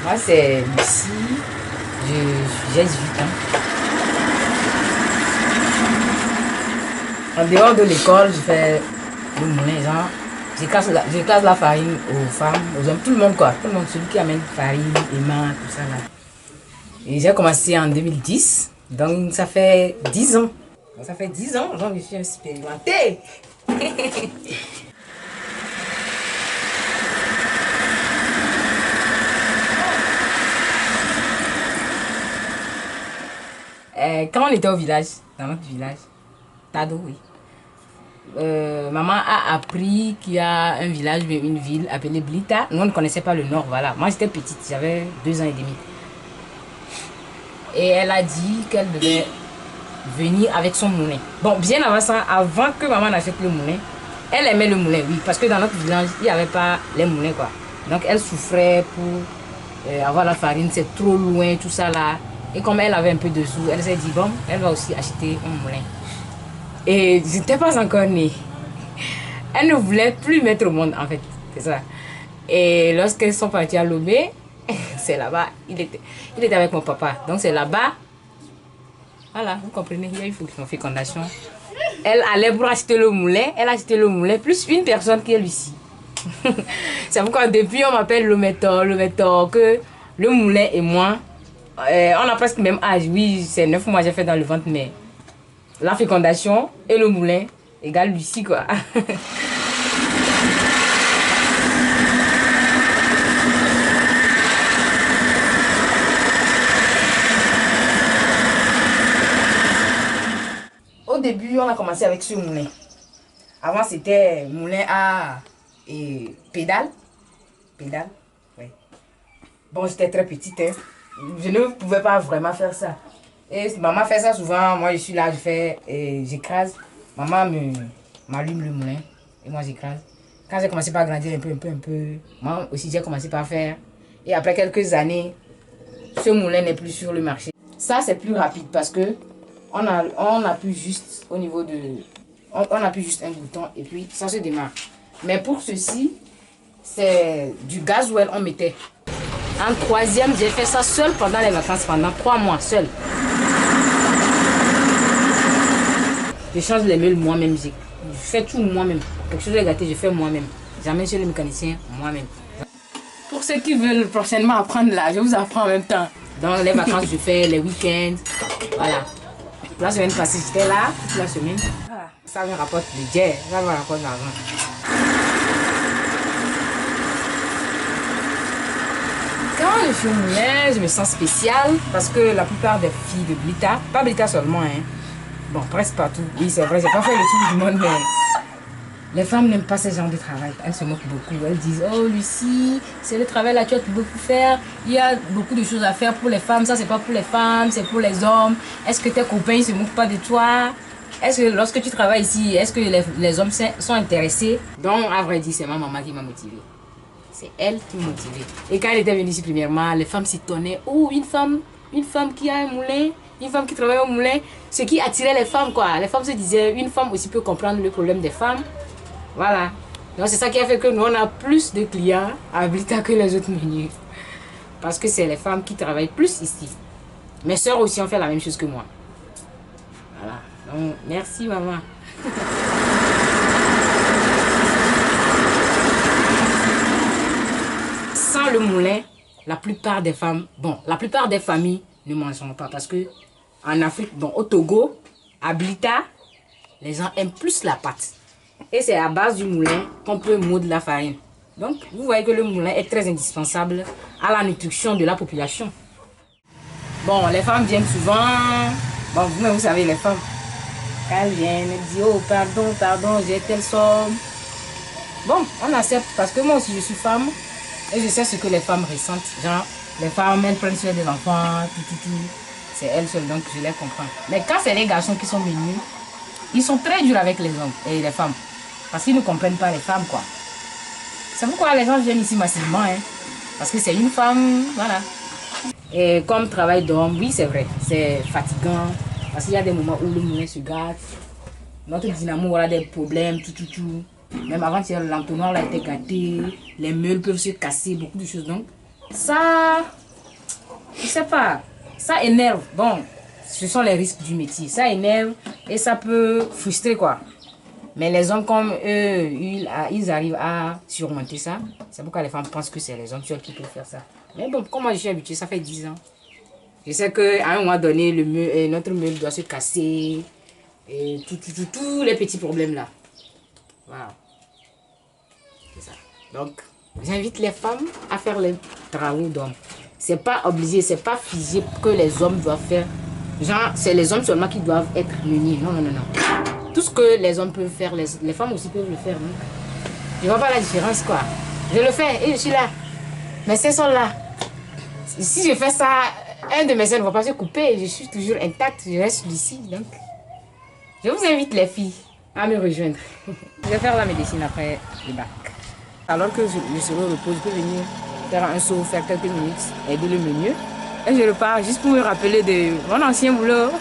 Moi, c'est Lucie, j'ai 18 ans. En dehors de l'école, je fais le moulin, genre, je casse la farine aux femmes, aux hommes, tout le monde quoi. Tout le monde, celui qui amène farine, aimant, tout ça là. Et j'ai commencé en 2010, donc ça fait 10 ans. Ça fait 10 ans, donc je suis expérimentée. Quand on était au village, dans notre village, Tado, oui. Maman a appris qu'il y a un village, une ville appelée Blita. Nous, on ne connaissait pas le nord, voilà. Moi, j'étais petite, j'avais 2 ans et demi. Et elle a dit qu'elle devait venir avec son moulin. Bon, bien avant ça, avant que maman n'achète le moulin, elle aimait le moulin, oui. Parce que dans notre village, il n'y avait pas les moulins, quoi. Donc, elle souffrait pour avoir la farine, c'est trop loin, tout ça là. Et comme elle avait un peu de sous, elle s'est dit, bon, elle va aussi acheter un moulin. Et je n'étais pas encore née. Elle ne voulait plus mettre au monde, en fait. C'est ça. Et lorsqu'elles sont parties à Lomé, c'est là-bas. Il était avec mon papa. Donc c'est là-bas. Voilà, vous comprenez, il y a eu une fécondation. Elle allait pour acheter le moulin. Elle a acheté le moulin, plus une personne qui est Lucie. C'est pourquoi depuis on m'appelle le méthode, que le moulin et moi, on a presque le même âge. Oui, c'est 9 mois j'ai fait dans le ventre, mais la fécondation et le moulin égale Lucie, quoi. Au début, on a commencé avec ce moulin. Avant, c'était moulin à et pédale. Pédale, oui. Bon, j'étais très petite, hein. Je ne pouvais pas vraiment faire ça. Et maman fait ça souvent. Moi, je suis là, je fais, j'écrase. Maman m'allume le moulin et moi, j'écrase. Quand j'ai commencé par grandir un peu, moi aussi, j'ai commencé par faire. Et après quelques années, ce moulin n'est plus sur le marché. Ça, c'est plus rapide parce que on appuie juste au niveau de... On appuie juste un bouton et puis ça se démarre. Mais pour ceci, c'est du gasoil on mettait. En troisième, j'ai fait ça seul pendant les vacances, pendant 3 mois, seul. Je change les meules moi-même, je fais tout moi-même. Quelque chose de gâté, je fais moi-même. Jamais chez le mécanicien, moi-même. Pour ceux qui veulent prochainement apprendre là, je vous apprends en même temps. Dans les vacances, je fais les week-ends. Voilà. La semaine passée, j'étais là, toute la semaine. Voilà. Ça me rapporte le jet, ça me rapporte l'argent. Quand je suis au moulin, je me sens spéciale parce que la plupart des filles de Blita, pas Blita seulement, hein. Bon, presque partout. Oui, c'est vrai, j'ai pas fait le tour du monde, mais les femmes n'aiment pas ce genre de travail. Elles se moquent beaucoup. Elles disent, oh Lucie, c'est le travail là, tu as beaucoup faire. Il y a beaucoup de choses à faire pour les femmes. Ça, c'est pas pour les femmes, c'est pour les hommes. Est-ce que tes copains ne se moquent pas de toi? Est-ce que lorsque tu travailles ici, est-ce que les hommes sont intéressés? Donc, à vrai dire, c'est ma maman qui m'a motivée. C'est elle qui m'a motivée. Et quand elle était venue ici, premièrement, les femmes s'étonnaient. Oh, une femme qui a un moulin, une femme qui travaille au moulin. Ce qui attirait les femmes, quoi. Les femmes se disaient, une femme aussi peut comprendre le problème des femmes. Voilà. Donc, c'est ça qui a fait que nous, on a plus de clients à Blita que les autres menus. Parce que c'est les femmes qui travaillent plus ici. Mes soeurs aussi ont fait la même chose que moi. Voilà. Donc, merci, maman. Sans le moulin, la plupart des femmes, bon, la plupart des familles ne mangeront pas parce que en Afrique, bon, au Togo, à Blita, les gens aiment plus la pâte. Et c'est à base du moulin qu'on peut moudre la farine. Donc, vous voyez que le moulin est très indispensable à la nutrition de la population. Bon, les femmes viennent souvent, bon, vous-même vous savez, les femmes, quand elles viennent, elles disent, oh, pardon, j'ai telle somme. Bon, on accepte parce que moi aussi je suis femme. Et je sais ce que les femmes ressentent. Genre, les femmes, elles prennent soin des enfants, tout. C'est elles seules, donc je les comprends. Mais quand c'est les garçons qui sont venus, ils sont très durs avec les hommes et les femmes. Parce qu'ils ne comprennent pas les femmes, quoi. C'est pourquoi les gens viennent ici massivement, hein. Parce que c'est une femme, voilà. Et comme travail d'homme, oui, c'est vrai, c'est fatigant. Parce qu'il y a des moments où le moulin se gâte. Notre dynamo aura des problèmes, tout. Même avant hier, l'entonnoir a été gâté. Les meules peuvent se casser, beaucoup de choses. Donc, ça, je sais pas, ça énerve. Bon, ce sont les risques du métier. Ça énerve et ça peut frustrer, quoi. Mais les hommes comme eux, ils arrivent à surmonter ça. C'est pourquoi les femmes pensent que c'est les hommes seuls qui peuvent faire ça. Mais bon, comme moi je suis habituée, ça fait 10 ans. Je sais qu'à un moment donné, notre meule doit se casser. Et tous les petits problèmes là. Voilà. C'est ça. Donc, j'invite les femmes à faire les travaux d'hommes. C'est pas obligé, c'est pas figé que les hommes doivent faire. Genre, c'est les hommes seulement qui doivent être meuniers. Non. Tout ce que les hommes peuvent faire, les femmes aussi peuvent le faire. Donc, je vois pas la différence, quoi. Je le fais et je suis là. Mes seins sont là. Si je fais ça, un de mes seins ne va pas se couper. Je suis toujours intacte, je reste ici. Donc, je vous invite les filles à me rejoindre. Je vais faire la médecine après le bac. Alors que je serai au repos, je peux venir faire un saut, faire quelques minutes, aider le menu. Et je repars juste pour me rappeler de mon ancien boulot.